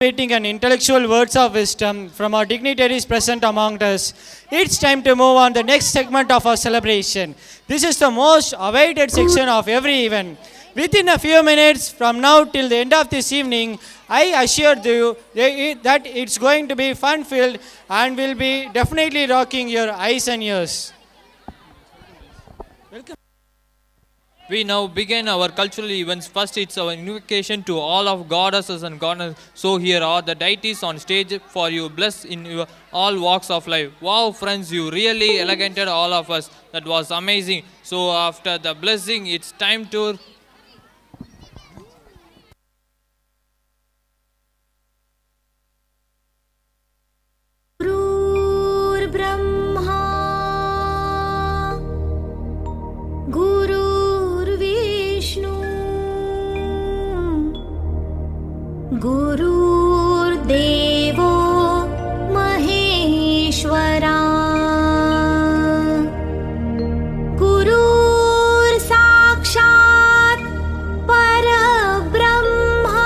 Waiting and intellectual words of wisdom from our dignitaries present among us. It's time to move on the next segment of our celebration. This is the most awaited section of every event. Within a few minutes from now till the end of this evening, I assure you that it's going to be fun-filled and will be definitely rocking your eyes and ears. Welcome. We now begin our cultural events. First, it's our invocation to all of goddesses and goddesses. So here are the deities on stage for you, blessed in your all walks of life. Wow, friends, you really eleganted all of us. That was amazing. So after the blessing, it's time to... गुरुर्देवो महेश्वरा गुरुर्साक्षात् परब्रह्मा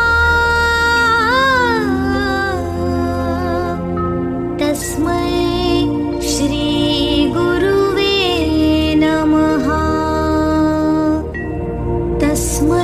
तस्मै श्री गुरुवे नमः तस्मै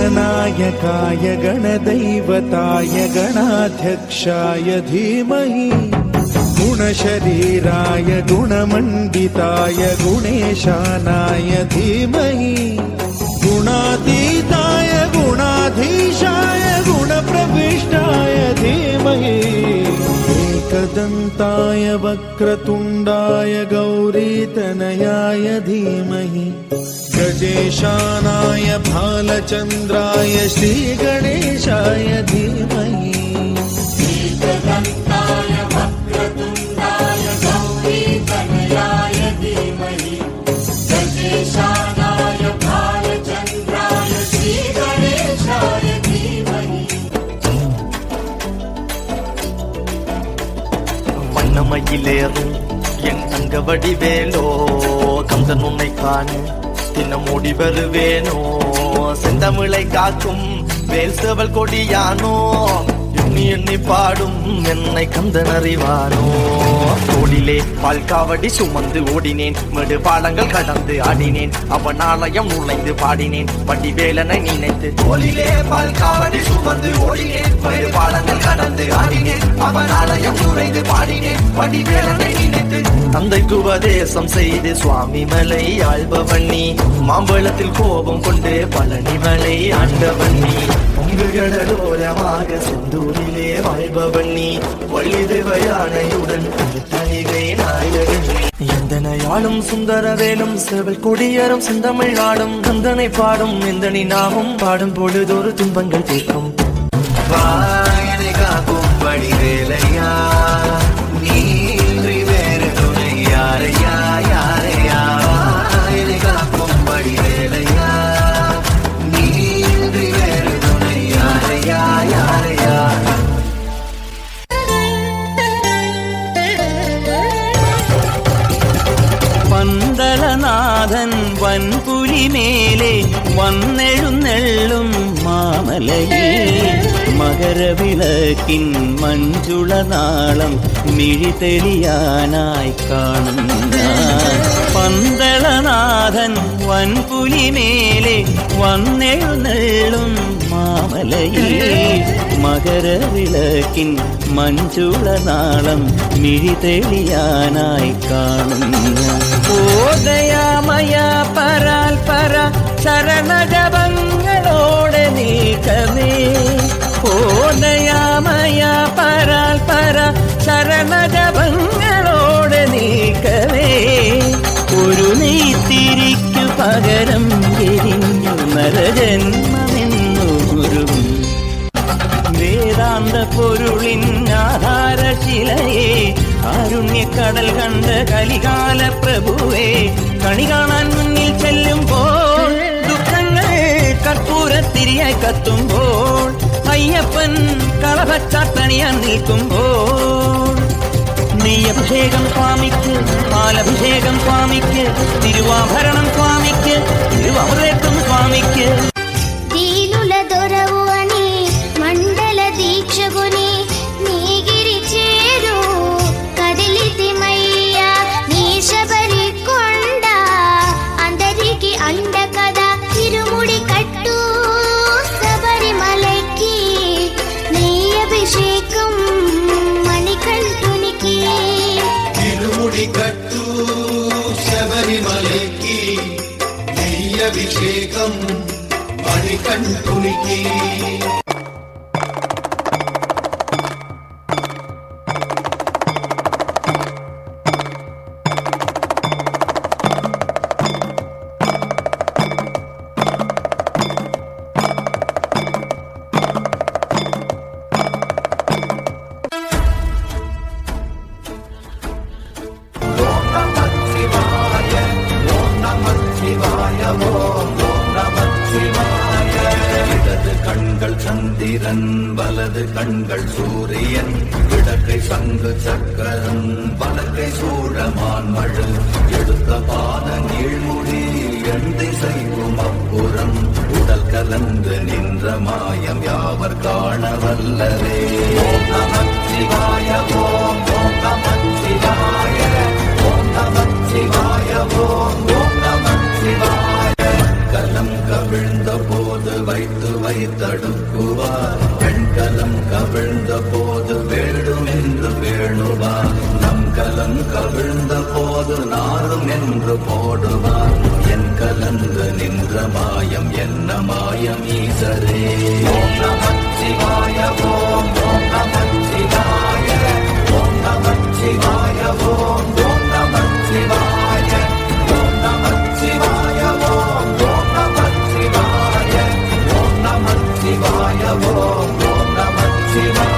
गणनायकाय गणदैवताय गणाध्यक्षाय धीमहि गुणशरीराय गुणमण्डिताय गुणेशानाय धीमहि गुणातीताय गुणाधीशाय गुणप्रविष्टाय धीमहि एकदन्ताय वक्रतुण्डाय गौरीतनयाय धीमहि गजेशानाय भालचन्द्राय श्रीगणेशाय धीमहि एकदन्ताय वक्रतुण्डाय गौरीतनयाय धीमहि गजेशानाय भालचन्द्राय श्रीगणेशाय धीमहि வண்ணமயிலேறும் என் தங்க வடிவேலோ கந்தன் உன்னை காண தினம் ஓடி வருவேனோ செந்தமிழை காக்கும் வேல் செவல் கொடியானோ எண்ணி எண்ணி பாடும் என்னை கந்தன் அறிவானோ தோளிலே பால் காவடி சுமந்து ஓடினேன் மேடு பாலங்கள் கடந்து ஆடினேன் அவன் ஆலயம் நுழைந்து பாடினேன் வடிவேலனை நினைத்து தோளிலே பால் காவடி சுமந்து ஓடினேன் மேடு பாலங்கள் கடந்து ஆடினேன் அவன் ஆலயம் நுழைந்து பாடினேன் வடிவேலனை நினைத்து தந்தைக்கு உபதேசம் செய்து சுவாமி மலை ஆள்பவன் நீ மாம்பழத்தில் கோபம் கொண்டு பழனி மலை ஆண்டவன் நீ பொங்கு கடலோரமாக செந்தூரிலே வாழ்பவன் நீ வள்ளி தேவயானையுடன் தனிகை நாயகன் எந்தனையாளும் சுந்தரவேலும் செவல் கொடியரும் செந்தமிழ் நாடும் கந்தனை பாடும் எந்தனி நாமும் பாடும் பொழுதொரு துன்பங்கள் தீர்க்கும் வாயனை காக்கும் வடிவேலையா நீன்றி வேறு துணை யாரையா யாரையா வாயனை காக்கும் வடிவேலையா நீன்றி வேறு துணை யாரையா யாரையா പന്തളനാഥൻ വൻപുലിമേലെ വന്നെഴുന്നെള്ളും മാമലയിൽ മകരവിളക്കിൻ മഞ്ജുളനാളം മിഴിതെളിയാനായി കാണുന്ന പന്തളനാഥൻ വൻപുലിമേലെ വന്നെഴുന്നെള്ളും മാമലയിൽ മകരവിളക്കിൻ മഞ്ജുളനാളം മിഴിതെളിയാനായി കാണുന്ന ഓദയാമയ പരാൽ പര ശരണജപങ്ങളോടെ നീക്കമേ ഓദയാമയ പരാൽ പര ശരണജപങ്ങളോടെ നീക്കമേ ഒരു നെയ്ത്തിരിക്കു പകരം എരിഞ്ഞു നരജന്മമെന്നു ആനന്ദ പൊരുളിൻ ആധാരശിലയെ കാരുണ്യക്കടൽ കണ്ട കലികാല പ്രഭുവേ കണി കാണാൻ മുന്നിൽ ചെല്ലുമ്പോൾ ദുഃഖങ്ങൾ കർപ്പൂരത്തിരിയായി കത്തുമ്പോൾ അയ്യപ്പൻ കളഭച്ചാത്തണിയാൻ നിൽക്കുമ്പോൾ നെയ്യഭിഷേകം സ്വാമിക്ക് പാലഭിഷേകം സ്വാമിക്ക് തിരുവാഭരണം സ്വാമിക്ക് തിരുവാമൃതം സ്വാമിക്ക് దీనుల దొరవు అని మండల దీక్షగుని నీగిరి చేరు కదిలితిమయ్యా నీ శబరి కొండ అందరికి అండ కదా తిరుముడి కట్టు శబరిమలకి నీ అభిషేకం మణికంఠునికి తిరుముడి కట్టు శబరిమలకి నెయ్యభిషేకం మణికంఠునికి. கண்கள் சந்திரன் வலது கண்கள் சூரியன் இடக்கை சங்கு சக்கரம் வலக்கை சூழமான் மழு எடுத்த பாத நீழ்முடி எண் திசைக்கும் அப்புறம் உடல் கலந்து நின்ற மாயம் யாவர் காண வல்லரே. ஓம் நமச்சிவாய ஓம் ஓம் நமச்சிவாய ஓம் நமச்சிவாய ஓம் ஓம் நமச்சிவாய. கலம் கவிழ்ந்த போது வைத்து வைத்தடுக்குவார் பெண்கலம் கவிழ்ந்த போது வேடும் என்று வேணுவார் நம் கலம் கவிழ்ந்த போது நாரும் என்று போடுவார் என் கலந்து நின்ற மாயம் என்ன மாயம் ஈசரே. ஓம் நமச்சிவாய ஓம் ஓம் நமச்சிவாய ஓம் நமச்சிவாய ஓம் ஓம் நமச்சிவாய ஓம் நமச்சிவாய ஓம் ஓம் நமச்சிவாய ஓம் நமச்சிவாய ஓம் ஓம் நமச்சிவாய.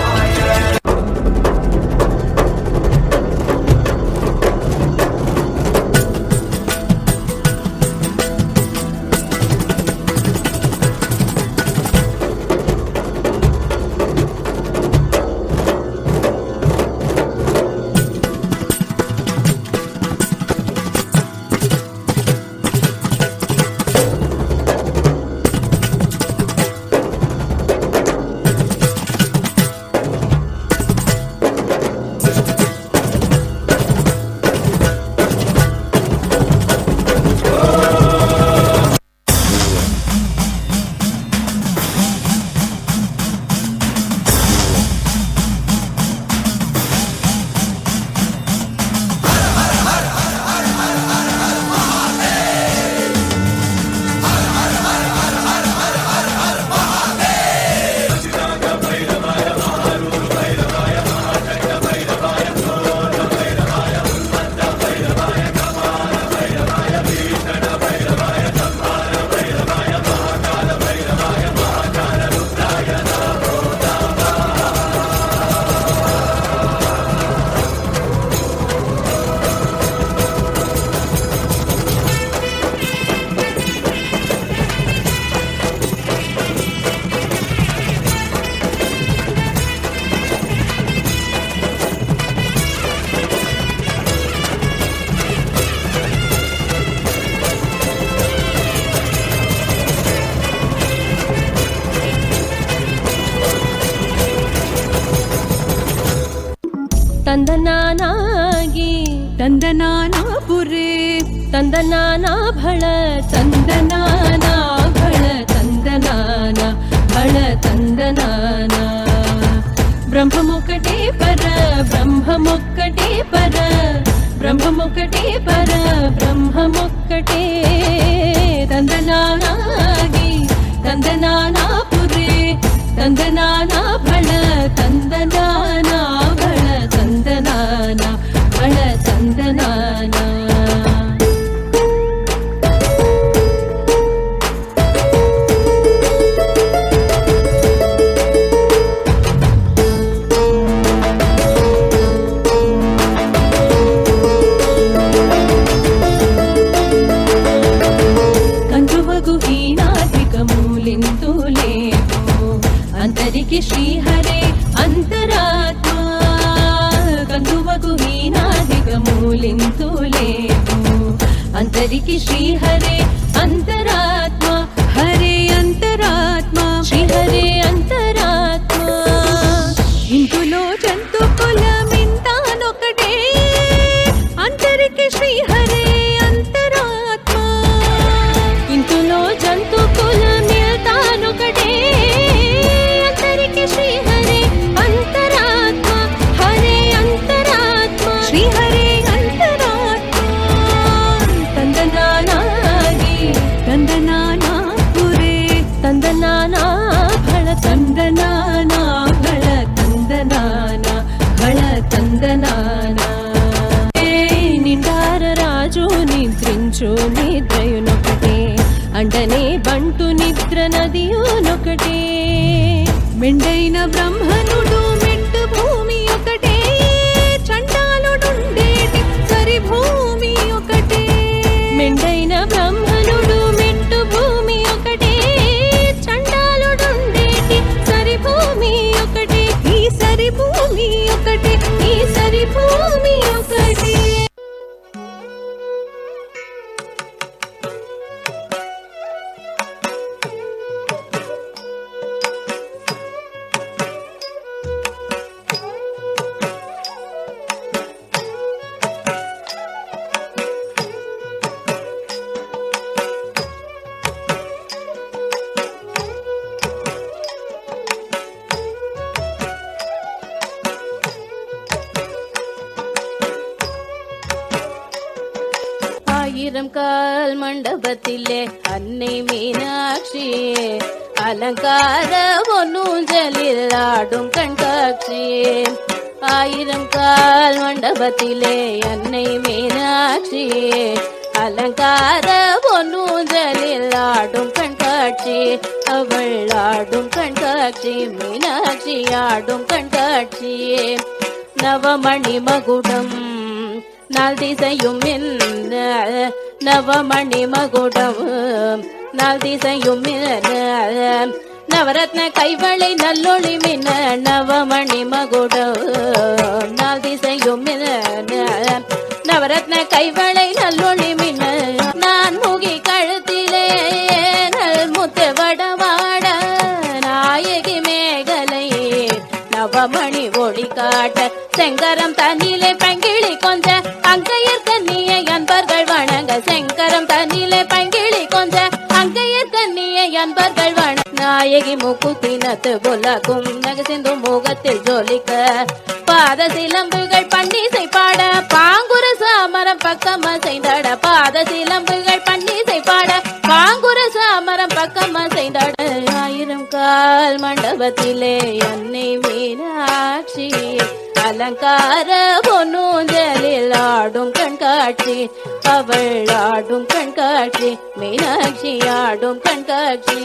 ತಂದನಾನಾಗಿ ತಂದನಾನಾಪುರೇ ತಂದನಾನಾ ಭಳ ತಂದನಾನಾ ಭಳ ತಂದನಾನ ಭಳ ತಂದನಾನ ಬ್ರಹ್ಮಮೊಕ್ಕಟೇ ಪರ ಬ್ರಹ್ಮಮೊಕ್ಕಟೇ ಪರ ಬ್ರಹ್ಮಮೊಕ್ಕಟೇ ಪರ ಬ್ರಹ್ಮಮೊಕ್ಕಟೇ ತಂದನಾನಾಗಿ ತಂದನಾನಾಪುರೇ ತಂದನಾನಾ ಭಳ ತಂದನಾನಾ ಭಳ ತಂದನಾನ ಭಳ ತಂದನಾನ ఆత్మకు హీనాదిగమూలింతు లేదు. అంతరికి శ్రీహరే అంతరాత్మ, హరే అంతరాత్మ, శ్రీహరే అంతరాత్మ. ఇందులో జంతు కులమింతానొకటే, అంతరికి శ్రీహరే అంతరాత్మ. ఇందులో జంతు కులమిల్తానొకటే, అంతరికి శ్రీహరే అంతరాత్మ, హరే అంతరాత్మ, శ్రీహరే అంతరాత్మ. ತಂದನಾನಾಗಿ ತಂದನಾನಾ ಪುರೇ ತಂದನಾನಾ ಭಳ ತಂದನಾನಾ ಭಳ ತಂದನಾನಾ ಭಳ ತಂದನಾನಾ. నిండార రాజు నిద్రించు నిద్రయునొకటే, అండనే బంటు నిద్ర నదియునొకటే. మెండైన బ్రహ్మనుడు మెంటు భూమి ఒకటే, చండాలుడుండేటి సరి భూమి ఒకటే. మెండైన బ్రహ్మనుడు మెంటు భూమి ఒకటే, చండాలుడుండేటి సరి భూమి ఒకటే. ఈ సరి భూమి ఒకటే, ఈ సరి భూమి ఒకటే. ஆயிரம் கால் மண்டபத்திலே அன்னை மீனாட்சியே, அலங்கார ஒன்னூஞ்சலில் ஆடும் கண்காட்சியே. ஆயிரம் கால் மண்டபத்திலே அன்னை மீனாட்சியே, அலங்கார ஒன்னூஞ்சலில் ஆடும் கண்காட்சி. அவள் ஆடும் கண்காட்சி, மீனாட்சி ஆடும் கண்காட்சியே. நவமணி மகுடம் நாள் திசையும் மின்ன, நவமணி மகுடம் நாள் திசையும் மின்ன. நவரத்ன கைவளை நல்லொளி மின்ன, நவமணி மகுடம் நாள் திசையும் மின்ன. நவரத்ன கைவளை நல்லொளி மின்ன. நான் முகி கழுத்திலே நல் முத்து வடவாட, நாயகி மேகலை நவமணி ஒளி காட்ட. செங்கரம் தண்ணிலே பங்கிளி கொஞ்ச அங்கையர் கண்ணியை அன்பர்கள் வணங்க. செங்கரம் தண்ணிலே பங்கிளி கொஞ்ச அங்கையர் கண்ணியை அன்பர்கள் வணங்க. நாயகி மூக்குத்தினத்து புலகும் நகசிந்தும் முகத்தில் ஜொலிக்க. பாத சிலம்புகள் பன்னிசை பாட, பாங்குர சாமரம் பக்கம் அசைந்தாட. பாத சிலம்புகள் பன்னிசை பாட, பாங்குர சாமரம் பக்கம் அசைந்தாட. ஆயிரம் கால் மண்டபத்திலே அன்னை மீனாட்சி, அலங்கார பொன்னூஞ்சலில் ஆடும் கண்காட்சி. அவள் ஆடும் கண்காட்சி, மீனாட்சி ஆடும் கண்காட்சி.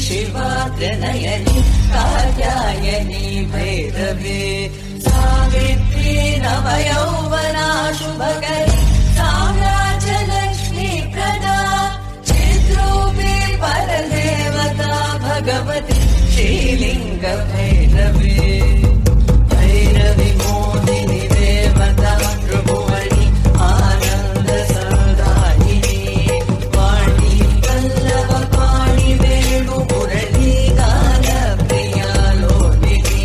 शिवाग्रनयनी कात्यायनी भैरवे सावित्री नवयौवना शुभकरी साम्राज्यलक्ष्मी प्रदा चिद्रूपी परदेवता भगवती श्रीलिंग भैरवे भैरवी मोदिनी देवता त्रिभुवनी आनंद सदायिनी वाणी वल्लभ पाणि वेणु मुरली गान प्रियालोकिनी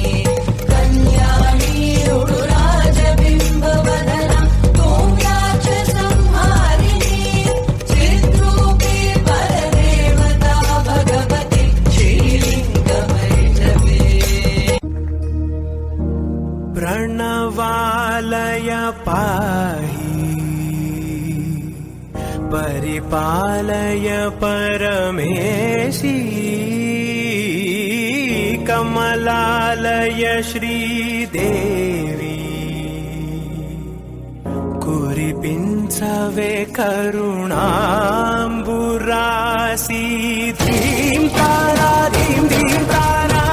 कल्याणी रुडुराज बिंब वदना तोम्याच संहारिणी चिद्रूपी परदेवता भगवती श्रीलिंग भैरवे प्रणवालय पाहि परिपालय परमेशी कमलालय श्रीदेवी కురిపించవే కరుణాంబురాసి ధీం తారా ధీం ధీం తారా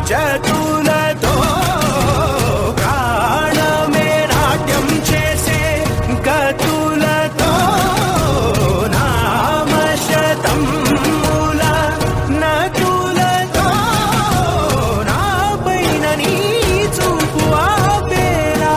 జతులతో ప్రాణమే నాట్యం చేసే గతులతో నామశతం మూల నటులతో నా పైన నీ చూపు ఆపేరా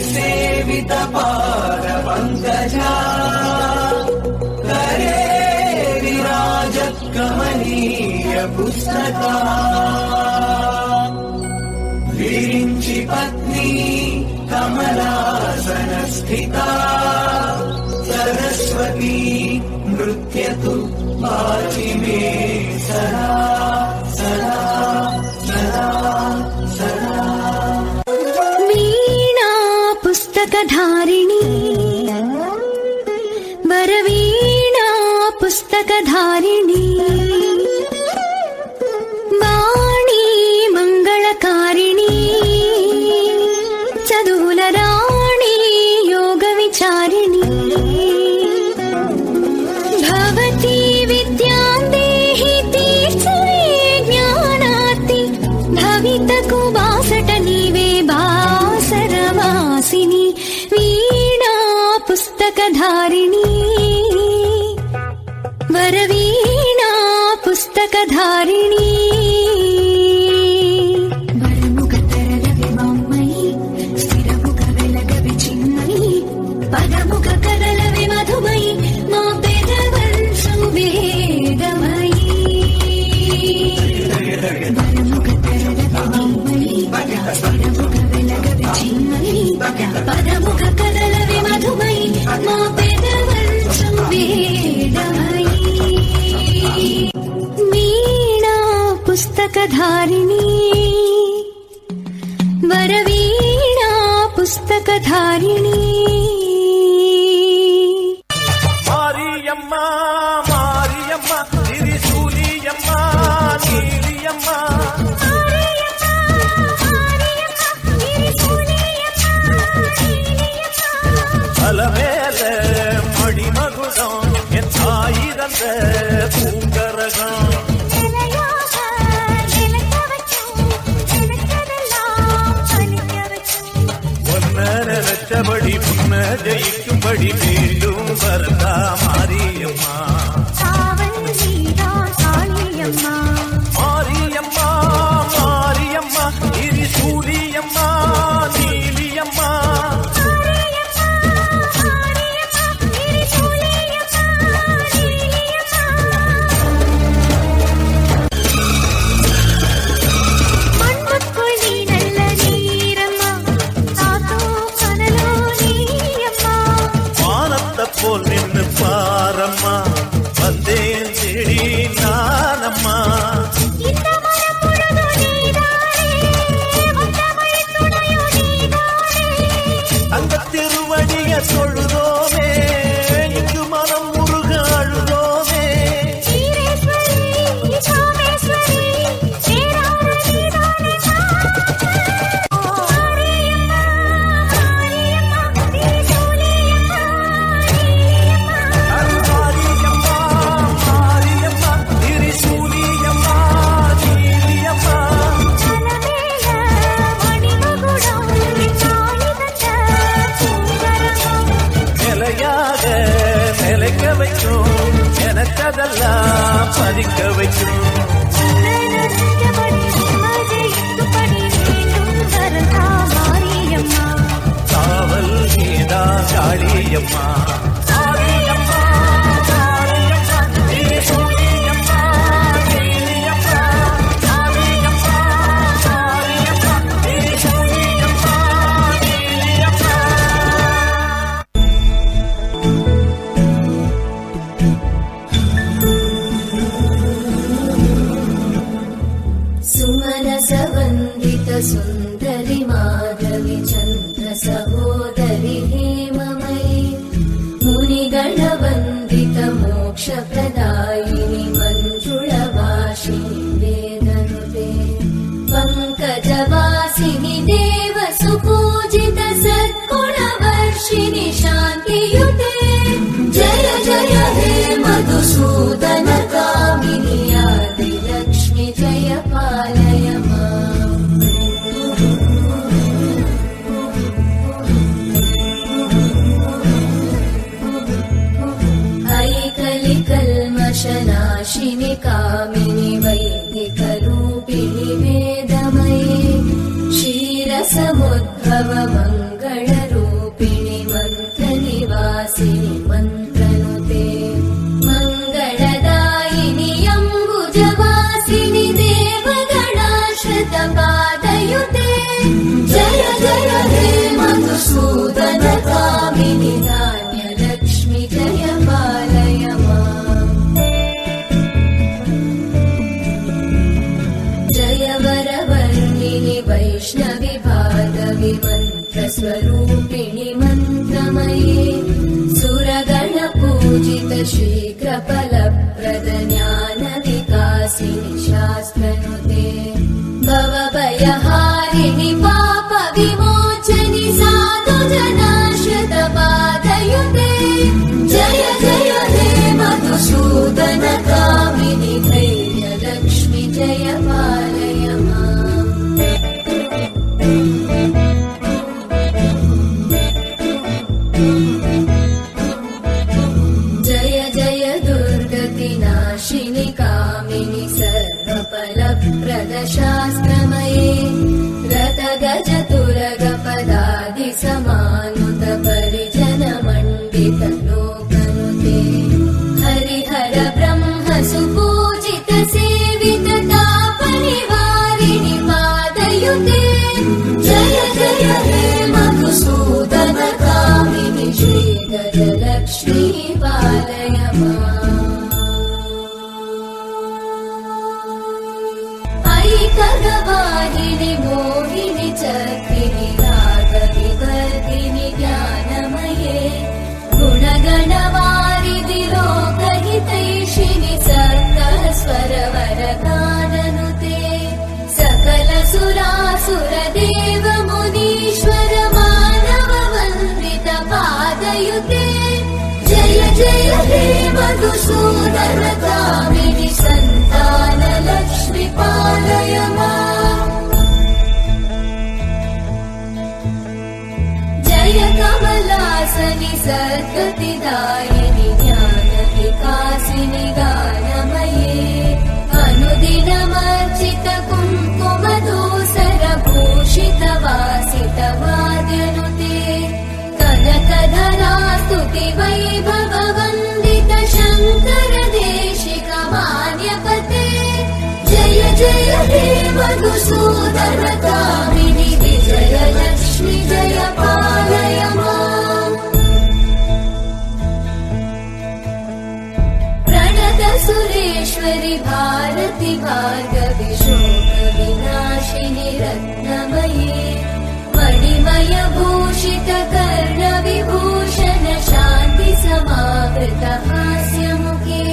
సేవిత పాద పంకజా కరే విరాజత్ కమనీయ పుస్తకా విరించి పత్ని కమలాసన స్థితా సరస్వతీ నృత్యతు పాచి మే సదా సదా సదా సదా. పుస్తకధారిణి వరవీణా పుస్తకధారిణి వాణి మంగళకారిణి చదువుల రాణి యోగ విచారిణి భవతి విద్యాందేహి తీర్చవే జ్ఞానార్తి భవితకు బాసట నీవే బాసరవాసిని వీణా పుస్తకధారిణి వరవీణా పుస్తకధారిణి వరముగ తరగవి మమ్మయి స్థిరముగ వెలగవి చిన్నయి పదముగ కదలవి మధుమయి మా పెదవంశు వేదమయి వరముగ తరగవి మమ్మయి స్థిరముగ వెలగవి చిన్నయి పదముగ కదలవి మధుమయి మా పెదవంశు వేదమయి వీణా పుస్తకధారిణి వరవీణా పుస్తకధారిణి. మారియమ్మ మారియమ్మ తిరిశూలియమ్మ నీలియమ్మ அலமேல மடிமகுடம் என் தாயிரந்த பூங்கரகம் ஒன்ன நினைச்சபடி முன்ன ஜெயிக்கும்படி மீண்டும் வரதா மாரியம்மா மாரியம்மா மாரியம்மா திரிசூலியம்மா நீலியம்மா போல் நின்று பாரம்மா வந்தேன் தேடி நானம்மா அந்த திருவடிய தொழுதோமே இங்கு மனம் முருக அழுதோமே நிலைக்க வைக்கும் எனக்கதெல்லாம் பதிக்க வைக்கும் காவல் கீதா காளியம்மா सुन्दरि माधवि चन्द्र सहोदरि हेममयि मुनिगणवन्दित मोक्षप्रदायिनि मञ्जुळवासिनि वेदनुते पङ्कजवासिनि देव सुपूजित सद्गुणवर्षिणि शान्तियुते जय जय हे मधुसूदन कामिनि आदिलक्ष्मि जय पालय माम् ऐकलिकल्मषनाशिनि कामिनि वैदिकरूपिणि वेदमये क्षीरसमुद्भव मङ्गलरूपिणि मन्त्रनिवासिनि मन्त्रनुते मङ्गलदायिनि अम्बुजवासिनि देवगणाश्रितपादयुते जय जय हे मधुसूदन कामिनि धान्यलक्ष्मि जय पालय माम् जय वरवर्णिनि वैष्णवि भार्गवि मन्त्रस्वरूपिणि मन्त्रमये सुरगणपूजित शीघ्रफलप्रद ज्ञानविकासिनि शास्त्रनुते भवभयहारिणि पापविमोचनि साधुजनाश्रितपादयुते जय जय हे मधुसूदन कामिनि धैर्यलक्ष्मि जय पालय माम् जय जय दुर्गतिनाशिनि कामिनि सर्वफलप्रद शास्त्रमये रतगजतुरगपदादिसमानुत परिजनमण्डित लोकनुते हरिहर ब्रह्म सुपूजित सेवित तापनिवारिणि पादयुते जय जय हे मधुसूदन कामिनि श्रीगजलक्ष्मी पालय माम् ऐकगवाहिनि मोहिनि चक्रिणि रागविवर्धिनि ज्ञानमये गुणगणवारिधि लोकहितैषिणि सर्गस्वरवरगाननुते सकलसुरासुरदेव मुनीश्वर मानववन्दित पादयुते जय जय हे मधुसूदन कामिनि सन्तानलक्ष्मि पालय माम् जय कमलासनि सद्गतिदायिनि ज्ञानविकासिनि गानमये अनुदिनमर्चित कुङ्कुमधूसरभूषित वासित वाद्यनुते कनकधरा स्तुति वैभववन्दित शङ्कर देशिक मान्यपते जय जय हे मधुसूदन कामिनि विजयलक्ष्मि जय पालय माम् प्रणत सुरेश्वरि भारति भार्गवि शोकविनाशिनि रत्नमये मणिमय भूषित कर्णविभूषण शान्ति समावृत हास्यमुखे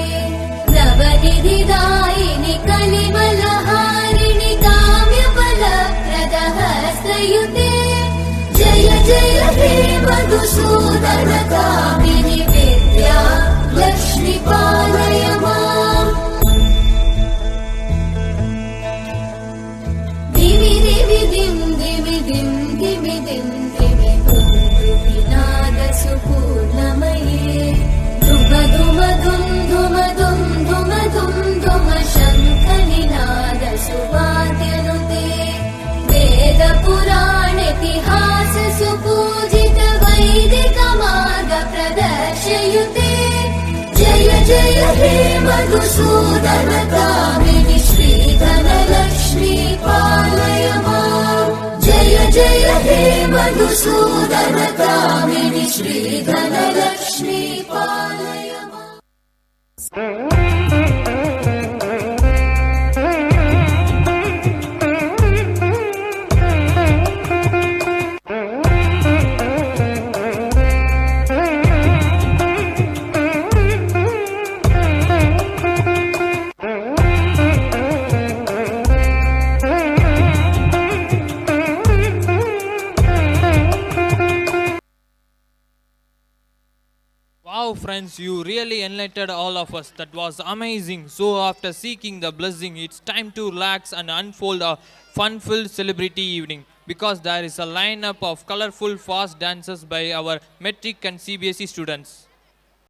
नवनिधिदायिनि कलिमलहारिणि काम्यफलप्रद हस्तयुते जय जय हे मधुसूदन कामिनि विद्या लक्ष्मि पालय माम् दिवि दिवि दिं दिवि दिं दिवि दिं दिवि दुन्दुभिनाद सुपूर्णमये धुम धुम धुम धुम धुम धुम धुम धुम शङ्खनिनाद सुवाद्यनुते वेद पुराणेतिहास सुपूजित वैदिक मार्ग प्रदर्शयुते जय जय हे मधुसूदन कामिनि श्रीधनलक्ष्मी पालय माम् जय जय हे मधुसूदन कामिनि श्रीधनलक्ष्मी पालय माम् parents, you really enlightened all of us. That was amazing. So after seeking the blessing, it's time to relax and unfold a fun-filled celebrity evening, because there is a lineup of colorful fast dances by our metric and CBSE students.